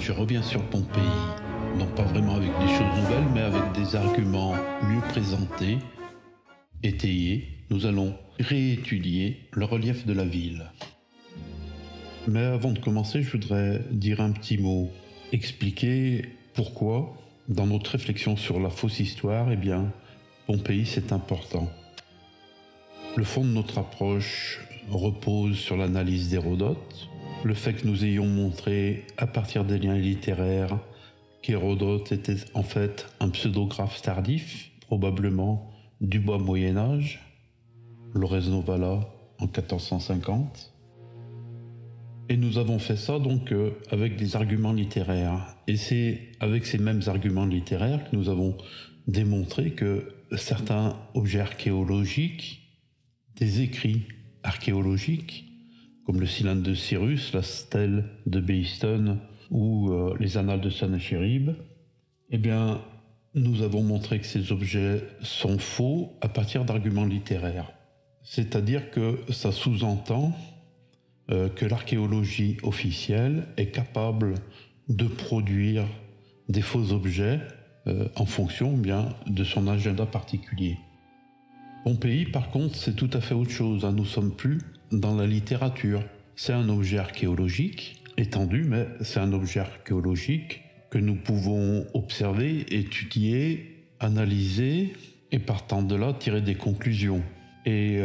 je reviens sur Pompéi, non pas vraiment avec des choses nouvelles, mais avec des arguments mieux présentés, étayés. Nous allons réétudier le relief de la ville. Mais avant de commencer, je voudrais dire un petit mot, expliquer pourquoi, dans notre réflexion sur la fausse histoire, eh bien, Pompéi, c'est important. Le fond de notre approche repose sur l'analyse d'Hérodote, le fait que nous ayons montré, à partir des liens littéraires, qu'Hérodote était en fait un pseudographe tardif, probablement du bas Moyen-Âge, Lorez-Novala en 1450. Et nous avons fait ça donc avec des arguments littéraires. Et c'est avec ces mêmes arguments littéraires que nous avons démontré que certains objets archéologiques, des écrits archéologiques, comme le cylindre de Cyrus, la stèle de Behistun ou les annales de Sanchérib, eh bien, nous avons montré que ces objets sont faux à partir d'arguments littéraires. C'est-à-dire que ça sous-entend que l'archéologie officielle est capable de produire des faux objets en fonction bien de son agenda particulier. Pompéi, par contre, c'est tout à fait autre chose. Nous ne sommes plus dans la littérature. C'est un objet archéologique étendu, mais c'est un objet archéologique que nous pouvons observer, étudier, analyser et partant de là tirer des conclusions. Et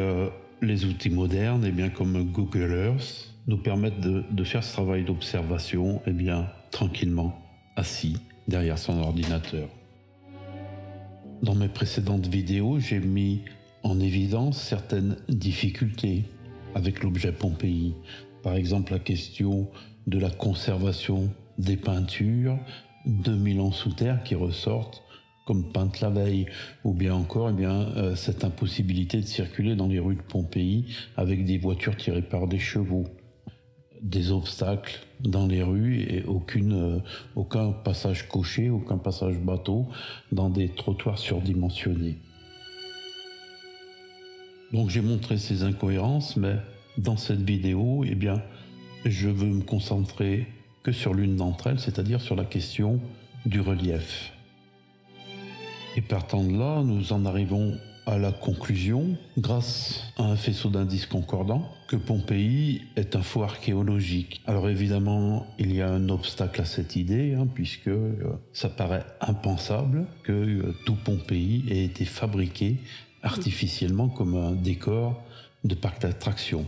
les outils modernes, eh bien, comme Google Earth, nous permettent de faire ce travail d'observation eh bien, tranquillement, assis derrière son ordinateur. Dans mes précédentes vidéos, j'ai mis en évidence certaines difficultés avec l'objet Pompéi. Par exemple, la question de la conservation des peintures 2000 ans sous terre qui ressortent comme peintes la veille, ou bien encore eh bien, cette impossibilité de circuler dans les rues de Pompéi avec des voitures tirées par des chevaux, des obstacles dans les rues et aucun passage coché, aucun passage bateau dans des trottoirs surdimensionnés. Donc j'ai montré ces incohérences, mais dans cette vidéo, eh bien, je veux me concentrer que sur l'une d'entre elles, c'est-à-dire sur la question du relief. Et partant de là, nous en arrivons à la conclusion, grâce à un faisceau d'indices concordants, que Pompéi est un faux archéologique. Alors évidemment, il y a un obstacle à cette idée, puisque ça paraît impensable que tout Pompéi ait été fabriqué artificiellement comme un décor de parc d'attractions.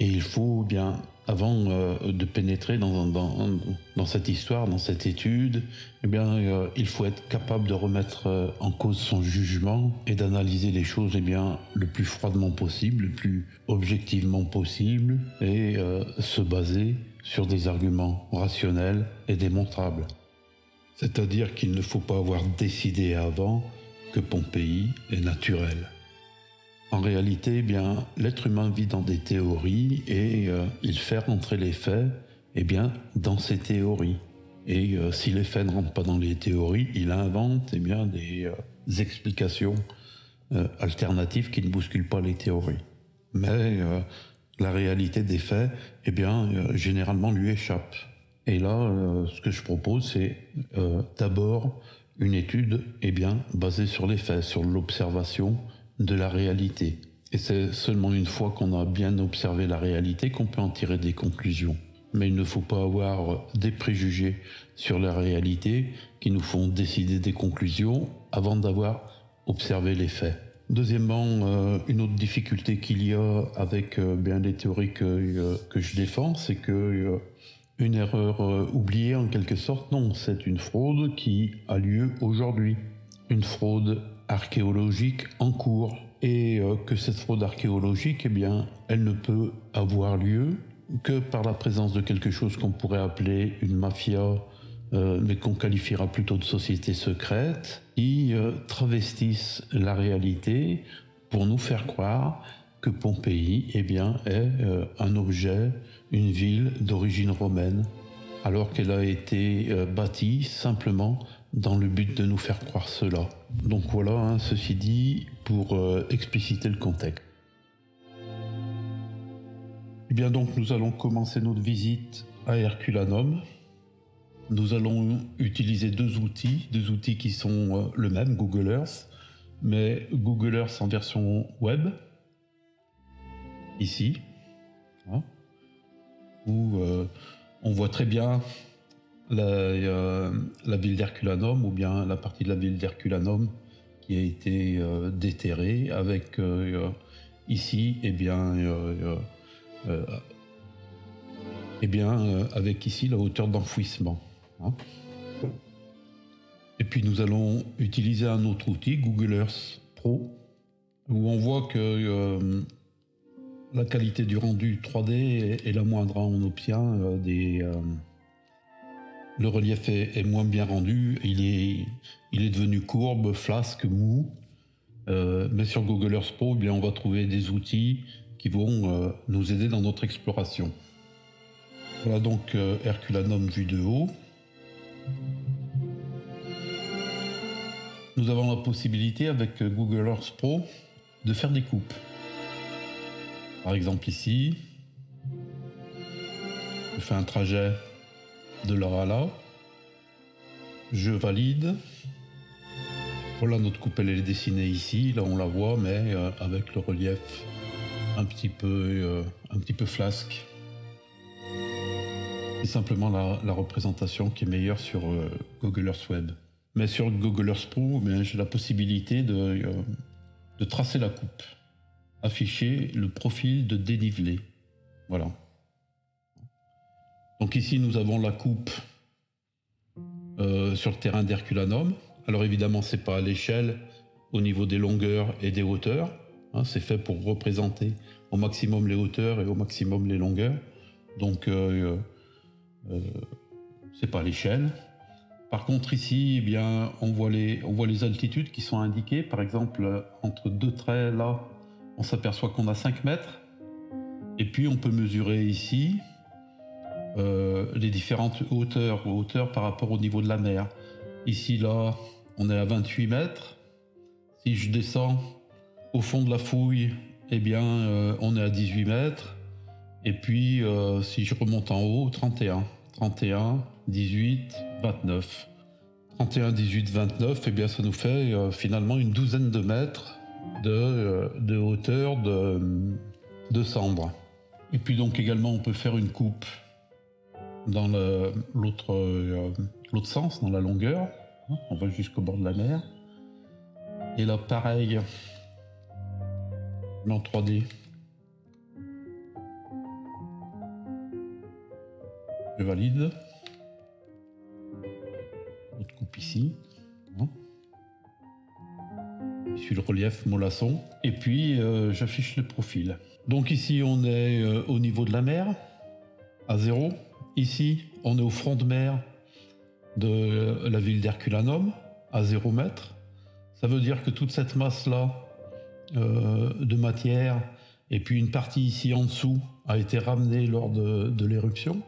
Et il faut bien, avant de pénétrer dans cette histoire, dans cette étude, eh bien, il faut être capable de remettre en cause son jugement et d'analyser les choses eh bien, le plus froidement possible, le plus objectivement possible, et se baser sur des arguments rationnels et démontrables. C'est-à-dire qu'il ne faut pas avoir décidé avant que Pompéi est naturel. En réalité, eh bien, l'être humain vit dans des théories et il fait rentrer les faits eh bien, dans ces théories. Et si les faits ne rentrent pas dans les théories, il invente eh bien, des explications alternatives qui ne bousculent pas les théories. Mais la réalité des faits, eh bien, généralement lui échappe. Et là, ce que je propose, c'est d'abord une étude eh bien, basée sur les faits, sur l'observation de la réalité. Et c'est seulement une fois qu'on a bien observé la réalité qu'on peut en tirer des conclusions. Mais il ne faut pas avoir des préjugés sur la réalité qui nous font décider des conclusions avant d'avoir observé les faits. Deuxièmement, une autre difficulté qu'il y a avec bien les théories que je défends, c'est que une erreur oubliée en quelque sorte, non, c'est une fraude qui a lieu aujourd'hui. Une fraude archéologique en cours. Et que cette fraude archéologique, eh bien, elle ne peut avoir lieu que par la présence de quelque chose qu'on pourrait appeler une mafia, mais qu'on qualifiera plutôt de société secrète, qui travestissent la réalité pour nous faire croire que Pompéi eh bien, est un objet, une ville d'origine romaine, alors qu'elle a été bâtie simplement dans le but de nous faire croire cela. Donc voilà, ceci dit, pour expliciter le contexte. Eh bien donc, nous allons commencer notre visite à Herculanum. nous allons utiliser deux outils qui sont le même, Google Earth, mais Google Earth en version web, ici, hein, où on voit très bien la ville d'Herculanum, ou bien la partie de la ville d'Herculanum qui a été déterrée, avec ici, avec ici la hauteur d'enfouissement. Hein. Et puis nous allons utiliser un autre outil, Google Earth Pro, où on voit que la qualité du rendu 3D est la moindre. On obtient le relief est moins bien rendu, il est devenu courbe, flasque, mou. Mais sur Google Earth Pro, eh bien, on va trouver des outils qui vont nous aider dans notre exploration. Voilà donc Herculanum vu de haut. Nous avons la possibilité avec Google Earth Pro de faire des coupes. Par exemple ici, je fais un trajet de là à là, je valide. Voilà, notre coupe elle est dessinée ici, là on la voit, mais avec le relief un petit peu flasque. C'est simplement la représentation qui est meilleure sur Google Earth Web. Mais sur Google Earth Pro, j'ai la possibilité de tracer la coupe, afficher le profil de dénivelé. Voilà. Donc ici nous avons la coupe sur le terrain d'Herculanum. Alors évidemment c'est pas à l'échelle au niveau des longueurs et des hauteurs, hein, c'est fait pour représenter au maximum les hauteurs et au maximum les longueurs. Donc c'est pas à l'échelle. Par contre ici, eh bien, on voit les altitudes qui sont indiquées. Par exemple, entre deux traits là, on s'aperçoit qu'on a 5 mètres. Et puis on peut mesurer ici les différentes hauteurs par rapport au niveau de la mer. Ici là, on est à 28 mètres. Si je descends au fond de la fouille, eh bien, on est à 18 mètres. Et puis si je remonte en haut, 31, 18, 29. 31, 18, 29, eh bien, ça nous fait finalement une douzaine de mètres de hauteur de cendre. Et puis donc également, on peut faire une coupe dans l'autre sens, dans la longueur. On va jusqu'au bord de la mer. Et là, pareil, mais en 3D. Je valide. Autre coupe ici. Je suis le relief mollasson. Et puis, j'affiche le profil. Donc ici, on est au niveau de la mer, à 0. Ici, on est au front de mer de la ville d'Herculanum, à 0 mètre. Ça veut dire que toute cette masse-là de matière, et puis une partie ici en dessous, a été ramenée lors de l'éruption.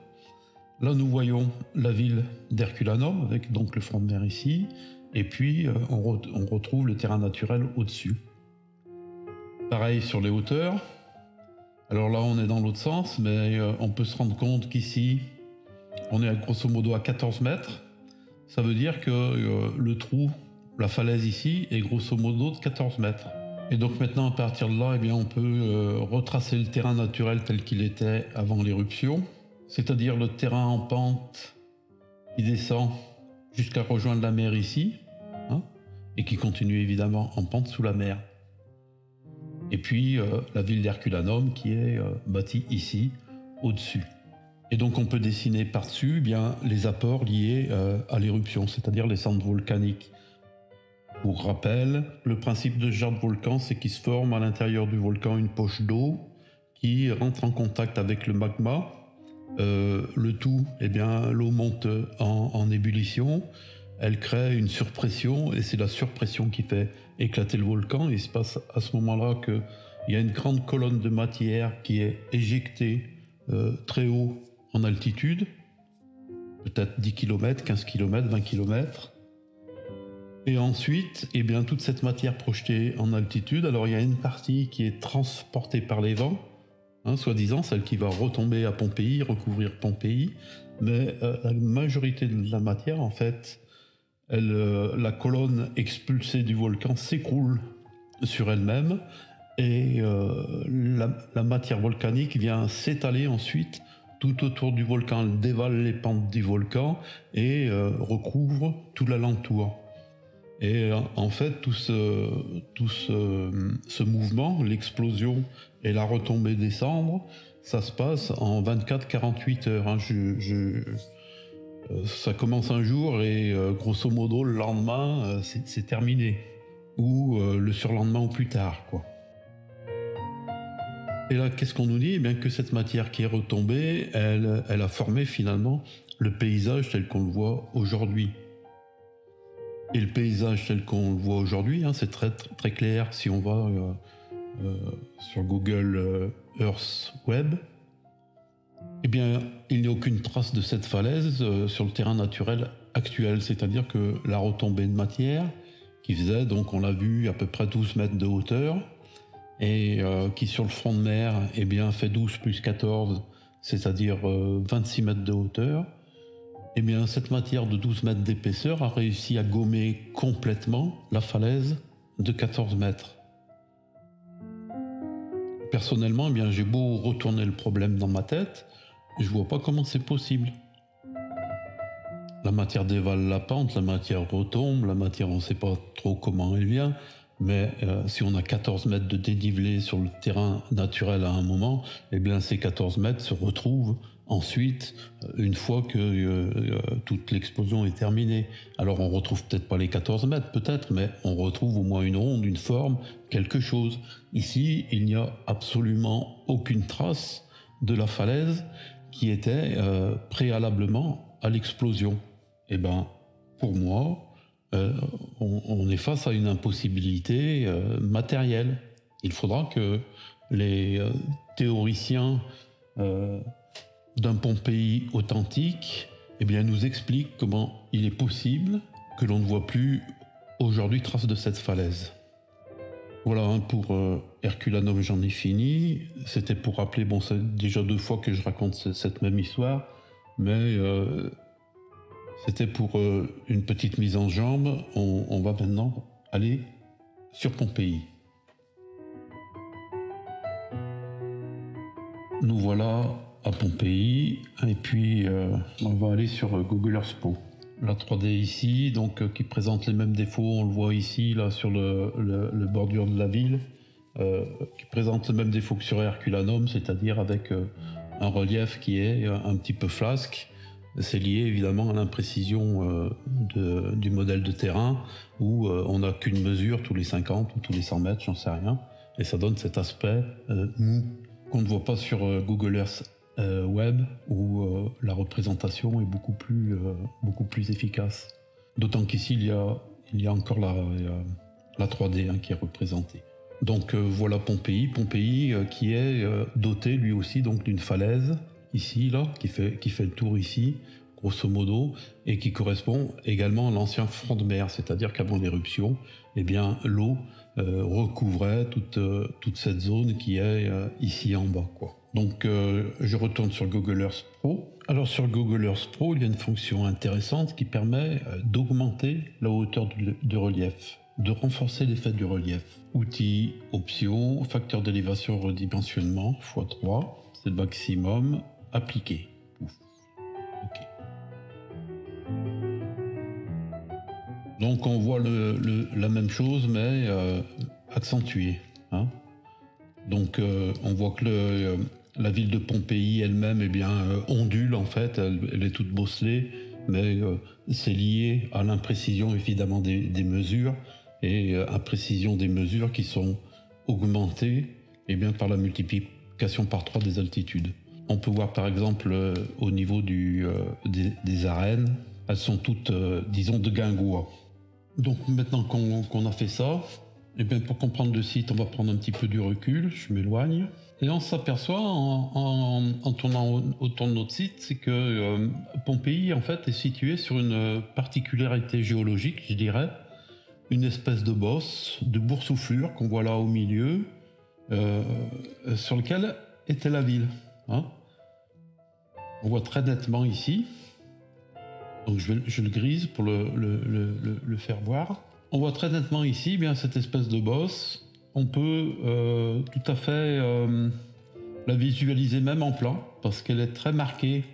Là, nous voyons la ville d'Herculanum, avec donc le front de mer ici, et puis on retrouve le terrain naturel au-dessus. Pareil sur les hauteurs. Alors là, on est dans l'autre sens, mais on peut se rendre compte qu'ici, on est grosso modo à 14 mètres. Ça veut dire que le trou, la falaise ici, est grosso modo de 14 mètres. Et donc maintenant, à partir de là, eh bien, on peut retracer le terrain naturel tel qu'il était avant l'éruption, c'est-à-dire le terrain en pente qui descend jusqu'à rejoindre la mer ici, hein, et qui continue évidemment en pente sous la mer. Et puis la ville d'Herculanum qui est bâtie ici, au-dessus. Et donc on peut dessiner par-dessus eh bien les apports liés à l'éruption, c'est-à-dire les cendres volcaniques. Pour rappel, le principe de ce genre de volcan, c'est qu'il se forme à l'intérieur du volcan une poche d'eau qui rentre en contact avec le magma. Le tout, eh bien, l'eau monte en ébullition, elle crée une surpression et c'est la surpression qui fait éclater le volcan. Il se passe à ce moment-là qu'il y a une grande colonne de matière qui est éjectée très haut en altitude, peut-être 10 km, 15 km, 20 km. Et ensuite, eh bien, toute cette matière projetée en altitude, alors il y a une partie qui est transportée par les vents, soi-disant celle qui va retomber à Pompéi, recouvrir Pompéi, mais la majorité de la matière, en fait, la colonne expulsée du volcan s'écroule sur elle-même, et la matière volcanique vient s'étaler ensuite tout autour du volcan. Elle dévale les pentes du volcan et recouvre tout l'alentour. Et en fait, tout ce mouvement, l'explosion et la retombée des cendres, ça se passe en 24-48 heures. Ça commence un jour et grosso modo le lendemain, c'est terminé. Ou le surlendemain ou plus tard, quoi. Et là, qu'est-ce qu'on nous dit? Eh bien que cette matière qui est retombée, elle a formé finalement le paysage tel qu'on le voit aujourd'hui. Et le paysage tel qu'on le voit aujourd'hui, c'est très, très, très clair. Si on va sur Google Earth Web, eh bien, il n'y a aucune trace de cette falaise sur le terrain naturel actuel. C'est-à-dire que la retombée de matière, qui faisait, donc on l'a vu, à peu près 12 mètres de hauteur, et qui sur le front de mer, eh bien, fait 12 plus 14, c'est-à-dire 26 mètres de hauteur, eh bien, cette matière de 12 mètres d'épaisseur a réussi à gommer complètement la falaise de 14 mètres. Personnellement, eh bien, j'ai beau retourner le problème dans ma tête, je vois pas comment c'est possible. La matière dévale la pente, la matière retombe, la matière on ne sait pas trop comment elle vient, mais si on a 14 mètres de dénivelé sur le terrain naturel à un moment, eh bien ces 14 mètres se retrouvent ensuite une fois que toute l'explosion est terminée. Alors on retrouve peut-être pas les 14 mètres peut-être, mais on retrouve au moins une ronde, une forme, quelque chose. Ici, il n'y a absolument aucune trace de la falaise qui était préalablement à l'explosion. Eh bien, pour moi, on est face à une impossibilité matérielle. Il faudra que les théoriciens d'un Pompéi authentique nous expliquent comment il est possible que l'on ne voit plus aujourd'hui trace de cette falaise. Voilà, pour Herculanum, j'en ai fini. C'était pour rappeler, bon, c'est déjà 2 fois que je raconte cette même histoire, mais c'était pour une petite mise en jambe. On va maintenant aller sur Pompéi. Nous voilà à Pompéi, et puis on va aller sur Google Earth Pro. La 3D ici, donc qui présente les mêmes défauts, on le voit ici, là sur le bordure de la ville, qui présente le même défaut que sur Herculanum, c'est-à-dire avec un relief qui est un petit peu flasque. C'est lié évidemment à l'imprécision du modèle de terrain, où on n'a qu'une mesure tous les 50 ou tous les 100 mètres, j'en sais rien, et ça donne cet aspect mou qu'on ne voit pas sur Google Earth Web, où la représentation est beaucoup plus efficace. D'autant qu'ici il y a encore la 3D qui est représentée. Donc voilà Pompéi qui est doté lui aussi donc d'une falaise ici là qui fait le tour ici grosso modo, et qui correspond également à l'ancien front de mer, c'est-à-dire qu'avant l'éruption, eh bien l'eau recouvrait toute cette zone qui est ici en bas, quoi. Donc je retourne sur Google Earth Pro. Alors sur Google Earth Pro, il y a une fonction intéressante qui permet d'augmenter la hauteur de relief, de renforcer l'effet du relief. Outils, options, facteur d'élévation, redimensionnement, x3, c'est le maximum, appliqué. Ouf. Ok. Donc on voit la même chose mais accentuée. Donc on voit que la ville de Pompéi elle-même ondule en fait, elle est toute bosselée, mais c'est lié à l'imprécision évidemment des mesures, et imprécision des mesures qui sont augmentées par la multiplication par 3 des altitudes. On peut voir par exemple au niveau des arènes, elles sont toutes disons de guingois. Donc maintenant qu'on a fait ça, pour comprendre le site, on va prendre un petit peu du recul, je m'éloigne. Et on s'aperçoit en tournant autour de notre site, c'est que Pompéi en fait est situé sur une particularité géologique, je dirais, une espèce de bosse, de boursouflure qu'on voit là au milieu, sur lequel était la ville. Hein. On voit très nettement ici. Donc je le grise pour le faire voir. On voit très nettement ici bien cette espèce de bosse. On peut tout à fait la visualiser même en plan parce qu'elle est très marquée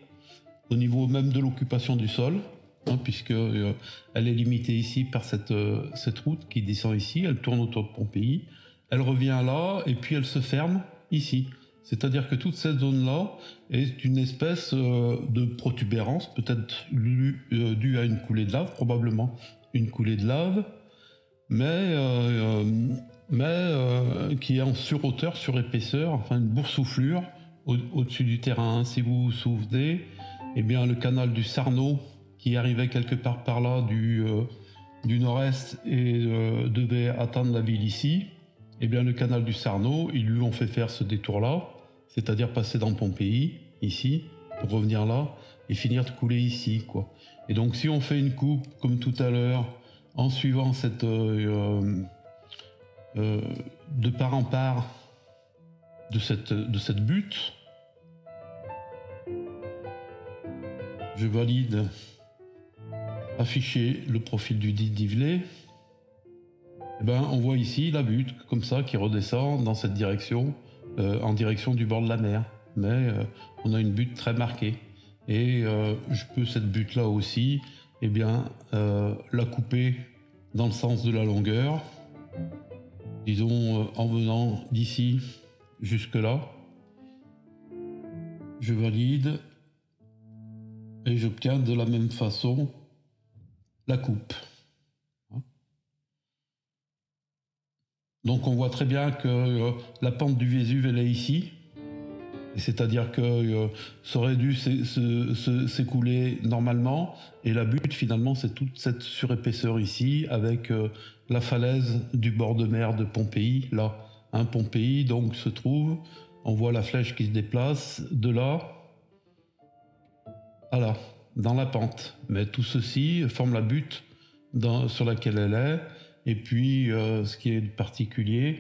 au niveau même de l'occupation du sol, hein, puisque elle est limitée ici par cette route qui descend ici, elle tourne autour de Pompéi, elle revient là et puis elle se ferme ici. C'est-à-dire que toute cette zone-là est une espèce de protubérance, peut-être due à une coulée de lave, probablement une coulée de lave, mais qui est en surhauteur, surépaisseur, enfin une boursouflure au-dessus du terrain. Si vous vous souvenez, eh bien le canal du Sarno, qui arrivait quelque part par là du nord-est et devait atteindre la ville ici, eh bien le canal du Sarno, ils lui ont fait faire ce détour-là, c'est-à-dire passer dans Pompéi, ici, pour revenir là, et finir de couler ici, quoi. Et donc si on fait une coupe, comme tout à l'heure, en suivant cette de part en part de cette butte, je valide afficher le profil du dit nivelé. Et ben, on voit ici la butte comme ça qui redescend dans cette direction, en direction du bord de la mer. Mais on a une butte très marquée. Et je peux cette butte là aussi, eh bien, la couper dans le sens de la longueur, disons en venant d'ici jusque là. Je valide et j'obtiens de la même façon la coupe. Donc on voit très bien que la pente du Vésuve elle est ici, c'est-à-dire que ça aurait dû s'écouler normalement, et la butte finalement c'est toute cette surépaisseur ici avec la falaise du bord de mer de Pompéi, là. Hein, Pompéi donc se trouve, on voit la flèche qui se déplace de là à là, dans la pente. Mais tout ceci forme la butte sur laquelle elle est. Et puis, ce qui est particulier,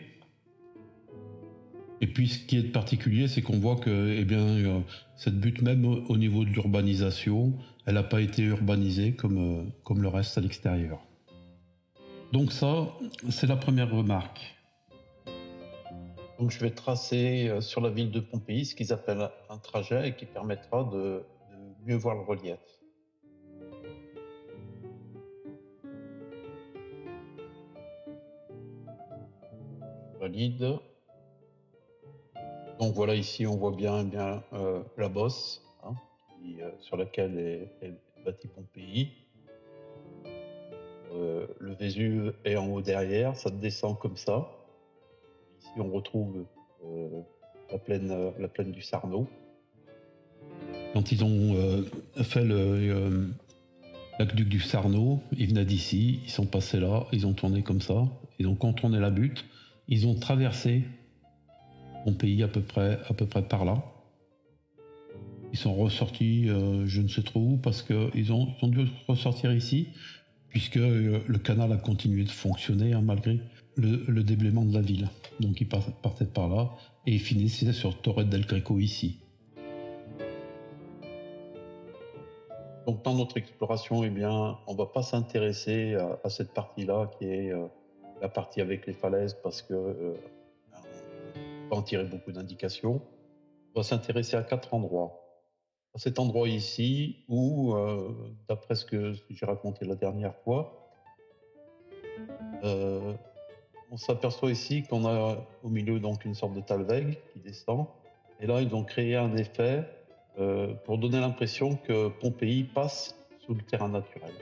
c'est qu'on voit que, eh bien, cette butte, même au niveau de l'urbanisation, elle n'a pas été urbanisée comme le reste à l'extérieur. Donc ça, c'est la première remarque. Donc je vais tracer sur la ville de Pompéi ce qu'ils appellent un trajet et qui permettra de mieux voir le relief. Valide. Donc voilà, ici on voit bien la bosse, hein, sur laquelle est bâti Pompéi. Le Vésuve est en haut derrière, ça descend comme ça. Ici on retrouve la plaine du Sarno. Quand ils ont fait l'aqueduc du Sarno, ils venaient d'ici, ils sont passés là, ils ont tourné comme ça, ils ont contourné la butte, ils ont traversé Pompéi à peu près par là. Ils sont ressortis je ne sais trop où parce qu'ils ont dû ressortir ici puisque le canal a continué de fonctionner hein, malgré le déblaiement de la ville. Donc ils partaient par là et ils finissaient sur Torre del Greco ici. Donc dans notre exploration, eh bien, on ne va pas s'intéresser à cette partie-là qui est la partie avec les falaises parce que on ne peut pas en tirer beaucoup d'indications. On va s'intéresser à 4 endroits. À cet endroit ici où, d'après ce que j'ai raconté la dernière fois, on s'aperçoit ici qu'on a au milieu donc une sorte de talweg qui descend. Et là, ils ont créé un effet pour donner l'impression que Pompéi passe sous le terrain naturel.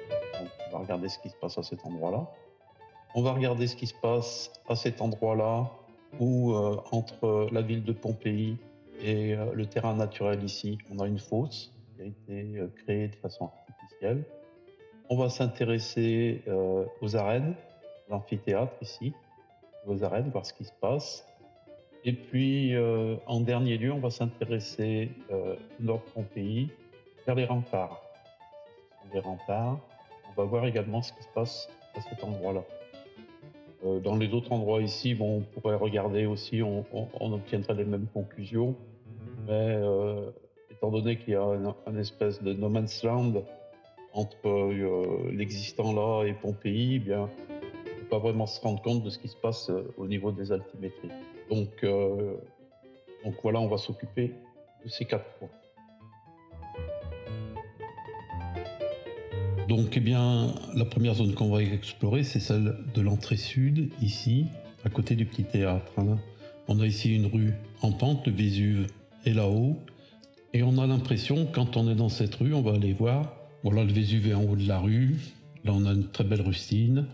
Donc, on va regarder ce qui se passe à cet endroit-là. On va regarder ce qui se passe à cet endroit-là où, entre la ville de Pompéi et le terrain naturel ici, on a une fosse qui a été créée de façon artificielle. On va s'intéresser aux arènes, l'amphithéâtre ici, aux arènes, voir ce qui se passe. Et puis, en dernier lieu, on va s'intéresser au nord de Pompéi, vers les remparts. Ce sont les remparts. On va voir également ce qui se passe à cet endroit-là. Dans les autres endroits ici, bon, on pourrait regarder aussi, on obtiendrait les mêmes conclusions. Mais étant donné qu'il y a un espèce de no man's land entre l'existant là et Pompéi, eh bien, on ne peut pas vraiment se rendre compte de ce qui se passe au niveau des altimétries. Donc voilà, on va s'occuper de ces 4 points. Donc, eh bien, la première zone qu'on va explorer, c'est celle de l'entrée sud, ici, à côté du petit théâtre. Hein. On a ici une rue en pente, le Vésuve est là-haut, et on a l'impression, quand on est dans cette rue, on va aller voir, voilà, le Vésuve est en haut de la rue, là on a une très belle rustine,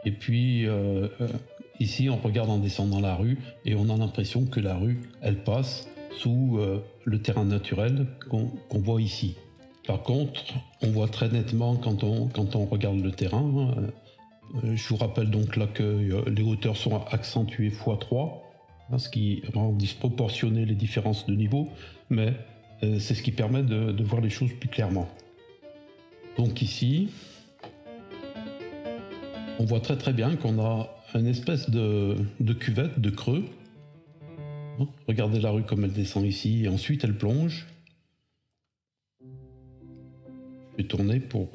et puis ici on regarde en descendant la rue, et on a l'impression que la rue, elle passe sous le terrain naturel qu'on voit ici. Par contre, on voit très nettement quand on regarde le terrain. Je vous rappelle donc là que les hauteurs sont accentuées x3, ce qui rend disproportionné les différences de niveau, mais c'est ce qui permet de voir les choses plus clairement. Donc ici, on voit très très bien qu'on a une espèce de cuvette, de creux. Regardez la rue comme elle descend ici, et ensuite elle plonge. Je vais tourner pour...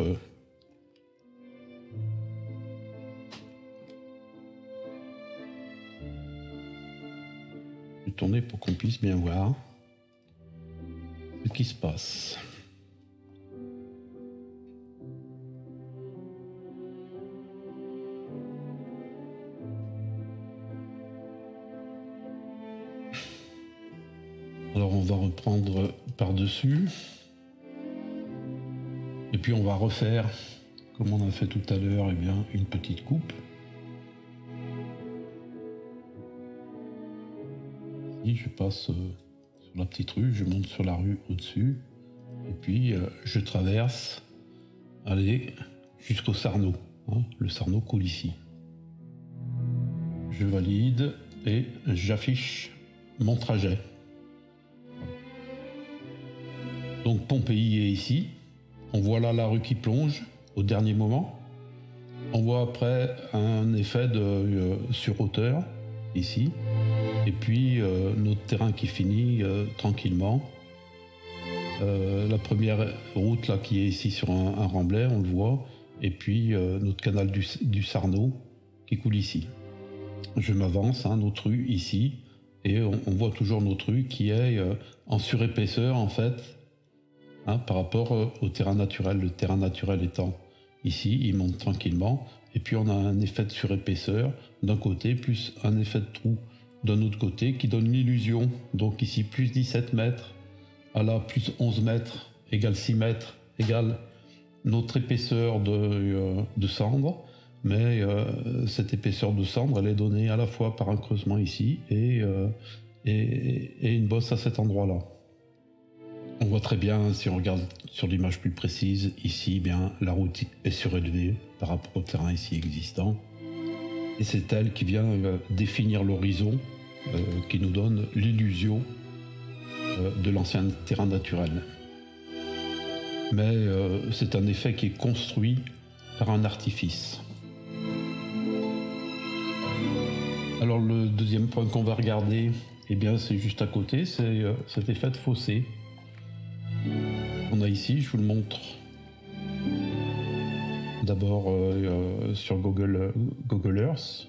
Je vais tourner pour qu'on puisse bien voir ce qui se passe. Alors on va reprendre par-dessus. Et puis on va refaire, comme on a fait tout à l'heure, eh bien, une petite coupe. Ici, je passe sur la petite rue, je monte sur la rue au-dessus, et puis je traverse, allez, jusqu'au Sarno. Hein, le Sarno coule ici. Je valide et j'affiche mon trajet. Donc Pompéi est ici. On voit là la rue qui plonge au dernier moment. On voit après un effet de sur-hauteur, ici. Et puis notre terrain qui finit tranquillement. La première route là qui est ici sur un remblai, on le voit. Et puis notre canal du Sarno qui coule ici. Je m'avance, hein, notre rue ici. Et on voit toujours notre rue qui est en surépaisseur en fait. Hein, par rapport au terrain naturel. Le terrain naturel étant ici, il monte tranquillement, et puis on a un effet de surépaisseur d'un côté, plus un effet de trou d'un autre côté, qui donne l'illusion, donc ici plus 17 mètres, à là plus 11 mètres, égale 6 mètres, égale notre épaisseur de cendre, mais cette épaisseur de cendre, elle est donnée à la fois par un creusement ici, et une bosse à cet endroit-là. On voit très bien, si on regarde sur l'image plus précise, ici, bien, la route est surélevée par rapport au terrain ici existant. Et c'est elle qui vient définir l'horizon, qui nous donne l'illusion de l'ancien terrain naturel. Mais c'est un effet qui est construit par un artifice. Alors le deuxième point qu'on va regarder, eh bien, c'est juste à côté, c'est cet effet de fossé. On a ici, je vous le montre d'abord sur Google Earth.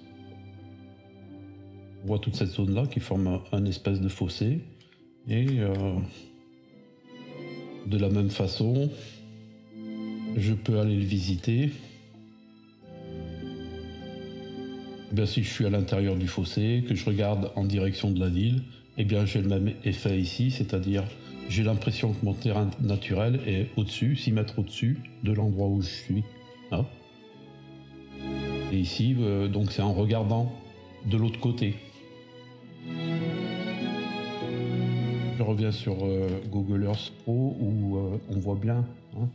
On voit toute cette zone-là qui forme un espèce de fossé. Et de la même façon, je peux aller le visiter. Eh bien, si je suis à l'intérieur du fossé, que je regarde en direction de la ville, eh bien, j'ai le même effet ici, c'est-à-dire j'ai l'impression que mon terrain naturel est au-dessus, 6 mètres au-dessus de l'endroit où je suis. Hein. Et ici, donc c'est en regardant de l'autre côté. Je reviens sur Google Earth Pro où on voit bien hein,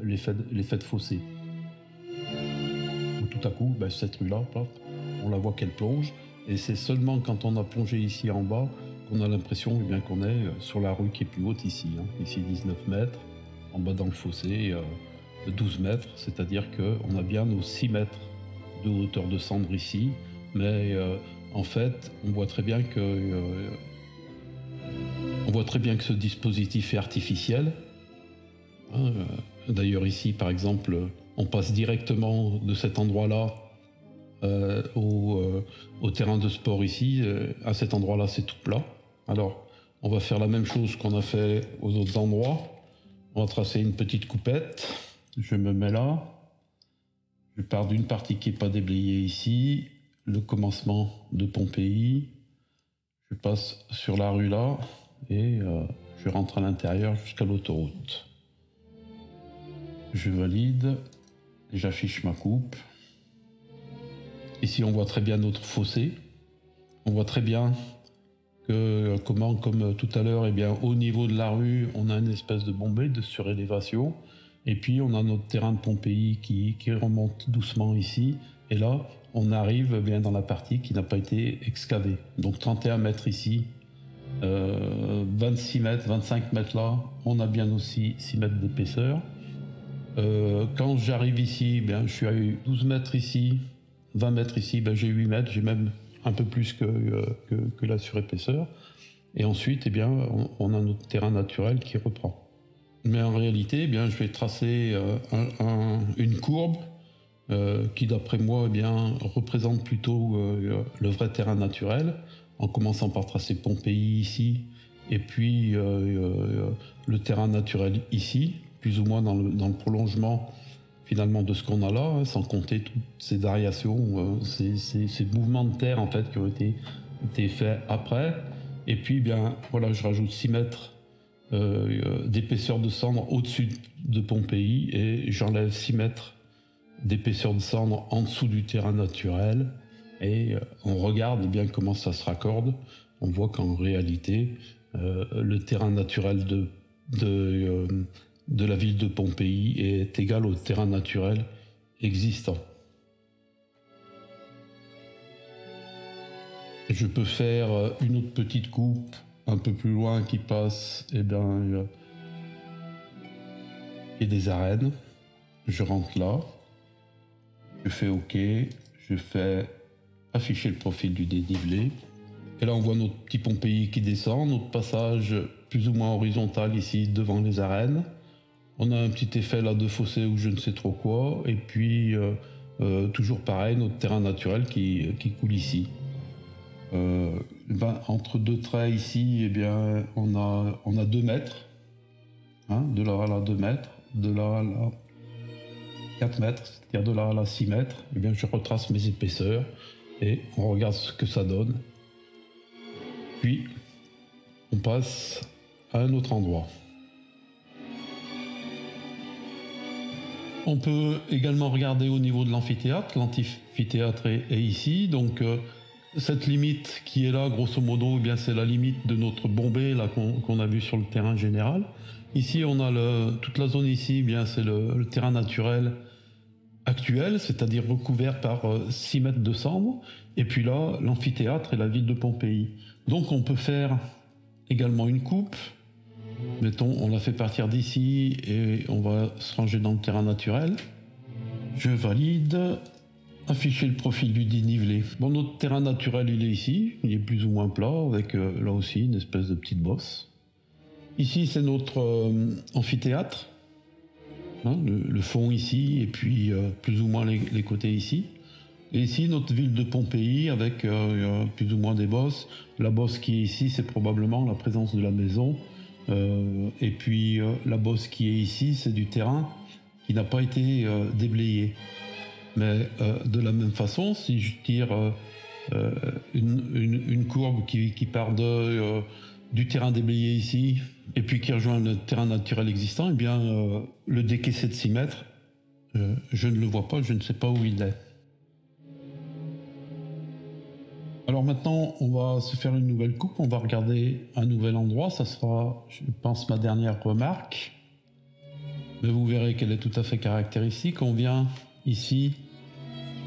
l'effet de fossé. Où tout à coup, ben, cette rue-là, on la voit qu'elle plonge. Et c'est seulement quand on a plongé ici en bas qu'on a l'impression eh bien, qu'on est sur la rue qui est plus haute ici. Hein. Ici 19 mètres, en bas dans le fossé 12 mètres, c'est-à-dire qu'on a bien nos 6 mètres de hauteur de cendre ici, mais en fait on voit très bien que On voit très bien que ce dispositif est artificiel. Hein, d'ailleurs ici par exemple, on passe directement de cet endroit-là au terrain de sport ici. À cet endroit-là c'est tout plat. Alors on va faire la même chose qu'on a fait aux autres endroits. On va tracer une petite coupette. Je me mets là. Je pars d'une partie qui n'est pas déblayée ici. Le commencement de Pompéi. Je passe sur la rue là et je rentre à l'intérieur jusqu'à l'autoroute. Je valide et j'affiche ma coupe. Ici on voit très bien notre fossé. On voit très bien que comme tout à l'heure, au niveau de la rue, on a une espèce de bombée de surélévation. Et puis on a notre terrain de Pompéi qui remonte doucement ici. Et là, on arrive bien dans la partie qui n'a pas été excavée. Donc 31 mètres ici, 26 mètres, 25 mètres là, on a bien aussi 6 mètres d'épaisseur. Quand j'arrive ici, je suis à 12 mètres ici, 20 mètres ici, j'ai 8 mètres, j'ai même un peu plus que la surépaisseur. Et ensuite, on a notre terrain naturel qui reprend. Mais en réalité, je vais tracer une courbe qui, d'après moi, représente plutôt le vrai terrain naturel, en commençant par tracer Pompéi ici, et puis le terrain naturel ici, plus ou moins dans le prolongement finalement de ce qu'on a là, sans compter toutes ces variations, ces mouvements de terre en fait qui ont été faits après. Et puis voilà, je rajoute 6 mètres d'épaisseur de cendre au-dessus de Pompéi et j'enlève 6 mètres d'épaisseur de cendre en dessous du terrain naturel et on regarde comment ça se raccorde. On voit qu'en réalité, le terrain naturel de la ville de Pompéi est égal au terrain naturel existant. Je peux faire une autre petite coupe un peu plus loin qui passe et des arènes. Je rentre là, je fais OK, je fais afficher le profil du dénivelé. Et là on voit notre petit Pompéi qui descend, notre passage plus ou moins horizontal ici devant les arènes. On a un petit effet là de fossé ou je ne sais trop quoi. Et puis toujours pareil, notre terrain naturel qui coule ici. Entre deux traits ici, on a 2 mètres. Hein, de là à là 2 mètres, de là à là 4 mètres, c'est-à-dire de là à là 6 mètres. Je retrace mes épaisseurs et on regarde ce que ça donne. Puis on passe à un autre endroit. On peut également regarder au niveau de l'amphithéâtre. L'amphithéâtre est ici, donc cette limite qui est là, grosso modo, c'est la limite de notre bombée là qu'on a vu sur le terrain général. Ici, on a toute la zone ici, c'est le terrain naturel actuel, c'est-à-dire recouvert par 6 mètres de cendre. Et puis là, l'amphithéâtre et la ville de Pompéi. Donc on peut faire également une coupe. Mettons, on la fait partir d'ici et on va se ranger dans le terrain naturel. Je valide. Afficher le profil du dénivelé. Bon, notre terrain naturel, il est ici. Il est plus ou moins plat, avec là aussi une espèce de petite bosse. Ici, c'est notre amphithéâtre. Hein, le fond ici, et puis plus ou moins les côtés ici. Et ici, notre ville de Pompéi, avec plus ou moins des bosses. La bosse qui est ici, c'est probablement la présence de la maison. Et puis la bosse qui est ici, c'est du terrain qui n'a pas été déblayé. Mais de la même façon, si je tire une courbe qui part du terrain déblayé ici, et puis qui rejoint le terrain naturel existant, le décaissé de 6 mètres, je ne le vois pas, je ne sais pas où il est. Alors maintenant, on va se faire une nouvelle coupe, on va regarder un nouvel endroit, ça sera, je pense, ma dernière remarque. Mais vous verrez qu'elle est tout à fait caractéristique. On vient ici,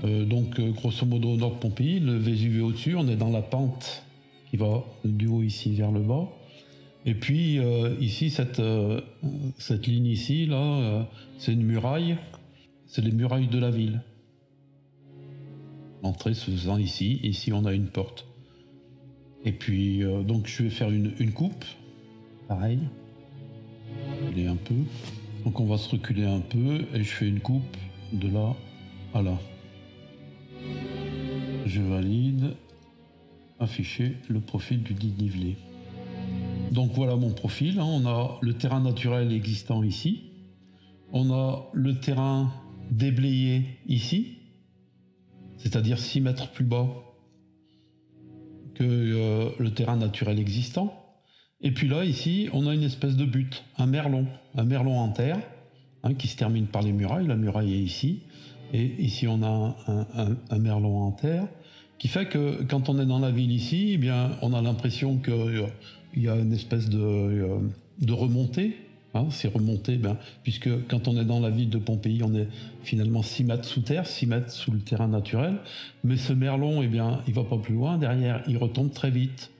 donc grosso modo au nord de Pompéi, le Vésuve au-dessus, on est dans la pente qui va du haut ici vers le bas. Et puis ici, cette ligne ici, là, c'est une muraille, c'est les murailles de la ville. L'entrée se faisant ici, ici on a une porte. Et puis donc je vais faire une coupe. pareil. Reculer un peu. Donc on va se reculer un peu et je fais une coupe de là à là. Je valide. Afficher le profil du dénivelé. Donc voilà mon profil. On a le terrain naturel existant ici. On a le terrain déblayé ici, c'est-à-dire 6 mètres plus bas que le terrain naturel existant. Et puis là, ici, on a une espèce de butte, un merlon en terre, qui se termine par les murailles. La muraille est ici. Et ici, on a un merlon en terre, qui fait que quand on est dans la ville ici, eh bien, on a l'impression qu'il y a une espèce de remontée. C'est remonté, puisque quand on est dans la ville de Pompéi, on est finalement 6 mètres sous terre, 6 mètres sous le terrain naturel. Mais ce merlon, eh bien, il va pas plus loin. Derrière, il retombe très vite.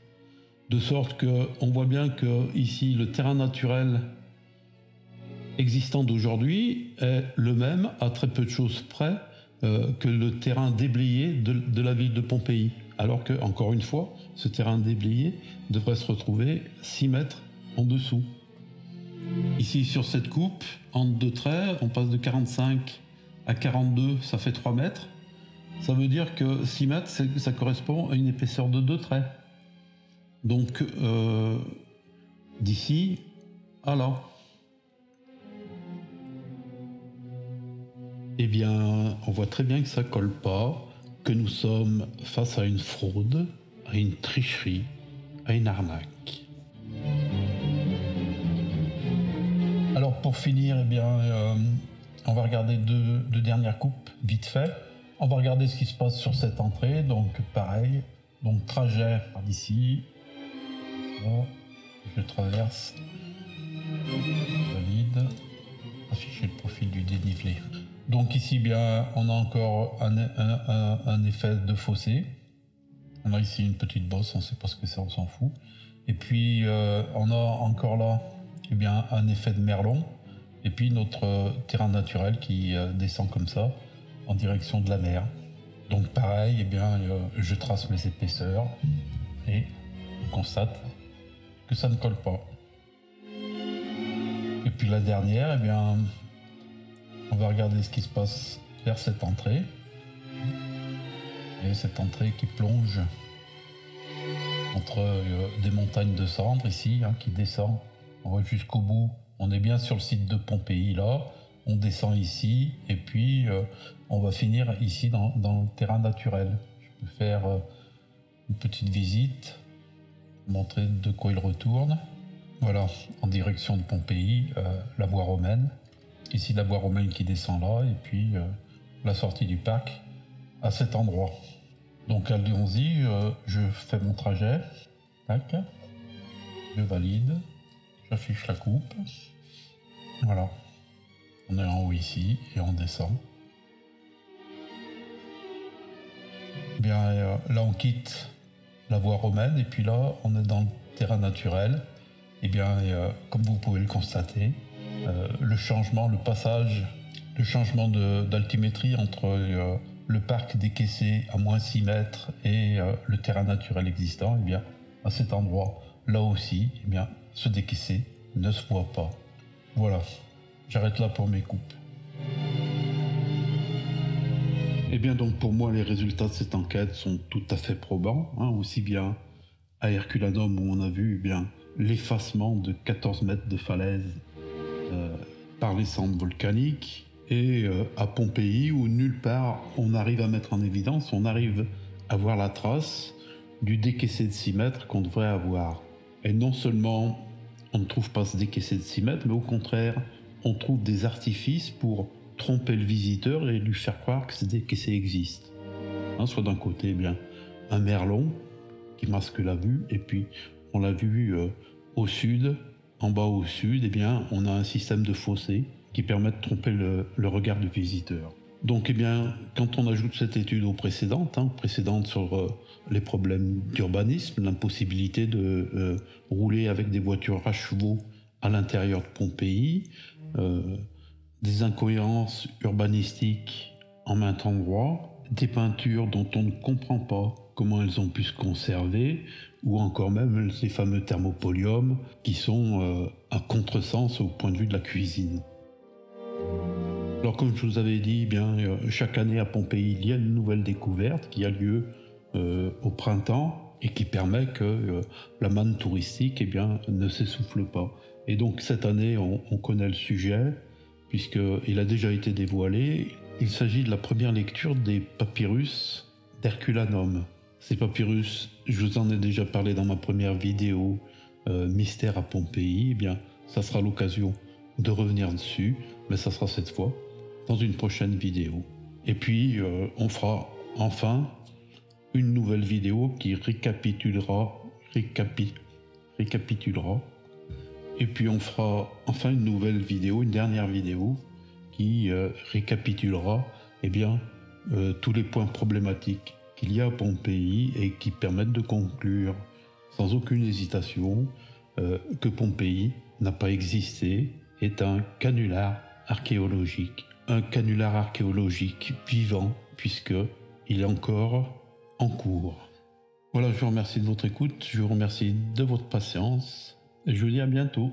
De sorte qu'on voit bien que ici, le terrain naturel existant d'aujourd'hui est le même, à très peu de choses près, que le terrain déblayé de la ville de Pompéi. Alors que, encore une fois, ce terrain déblayé devrait se retrouver 6 mètres en dessous. Ici, sur cette coupe, entre deux traits, on passe de 45 à 42, ça fait 3 mètres. Ça veut dire que 6 mètres, ça correspond à une épaisseur de 2 traits. Donc, d'ici à là. Eh bien, on voit très bien que ça colle pas, que nous sommes face à une fraude, à une tricherie, à une arnaque. Alors pour finir, eh bien, on va regarder deux dernières coupes vite fait. On va regarder ce qui se passe sur cette entrée, donc pareil, donc trajet par ici, là, je traverse, valide, afficher le profil du dénivelé. Donc ici, bien, on a encore un effet de fossé. On a ici une petite bosse, on ne sait pas ce que c'est, on s'en fout. Et puis on a encore là, eh bien, un effet de merlon. Et puis notre terrain naturel qui descend comme ça en direction de la mer. Donc pareil, eh bien, je trace mes épaisseurs et on constate que ça ne colle pas. Et puis la dernière, eh bien, on va regarder ce qui se passe vers cette entrée. Et cette entrée qui plonge entre des montagnes de cendres ici, qui descend. On va jusqu'au bout. On est bien sur le site de Pompéi là. On descend ici et puis on va finir ici dans le terrain naturel. Je peux faire une petite visite, montrer de quoi il retourne. Voilà, en direction de Pompéi, la voie romaine. Ici la voie romaine qui descend là et puis la sortie du parc à cet endroit. Donc allons-y, je fais mon trajet, tac, je valide, j'affiche la coupe, voilà, on est en haut ici et on descend. Bien, là on quitte la voie romaine et puis là on est dans le terrain naturel. Et bien, comme vous pouvez le constater, le changement d'altimétrie entre le parc décaissé à moins 6 mètres et le terrain naturel existant, eh bien, à cet endroit, là aussi, eh bien, ce décaissé ne se voit pas. Voilà, j'arrête là pour mes coupes. Eh bien, donc pour moi, les résultats de cette enquête sont tout à fait probants, aussi bien à Herculanum où on a vu bien l'effacement de 14 mètres de falaise par les cendres volcaniques, et à Pompéi où nulle part on arrive à mettre en évidence, on arrive à voir la trace du décaissé de 6 mètres qu'on devrait avoir. Et non seulement on ne trouve pas ce décaissé de 6 mètres, mais au contraire, on trouve des artifices pour tromper le visiteur et lui faire croire que ce décaissé existe. Soit d'un côté, eh bien, un merlon qui masque la vue, et puis on l'a vu au sud, en bas au sud, eh bien, on a un système de fossé qui permet de tromper le regard du visiteur. Donc, eh bien, quand on ajoute cette étude aux précédentes, sur les problèmes d'urbanisme, l'impossibilité de rouler avec des voitures à chevaux à l'intérieur de Pompéi, des incohérences urbanistiques en maint endroit, des peintures dont on ne comprend pas comment elles ont pu se conserver, ou encore même ces fameux thermopoliums qui sont un contresens au point de vue de la cuisine. Alors comme je vous avais dit, chaque année à Pompéi, il y a une nouvelle découverte qui a lieu au printemps et qui permet que la manne touristique ne s'essouffle pas. Et donc cette année, on connaît le sujet, puisqu'il a déjà été dévoilé. Il s'agit de la première lecture des papyrus d'Herculanum. Ces papyrus, je vous en ai déjà parlé dans ma première vidéo, Mystère à Pompéi. Ça sera l'occasion de revenir dessus, mais ça sera cette fois dans une prochaine vidéo. Et puis, on fera enfin une nouvelle vidéo qui récapitulera. Et puis on fera enfin une nouvelle vidéo, une dernière vidéo, qui récapitulera tous les points problématiques qu'il y a à Pompéi et qui permettent de conclure sans aucune hésitation que Pompéi n'a pas existé, est un canular archéologique. Un canular archéologique vivant, puisqu'il est encore en cours. Voilà, je vous remercie de votre écoute, je vous remercie de votre patience, et je vous dis à bientôt.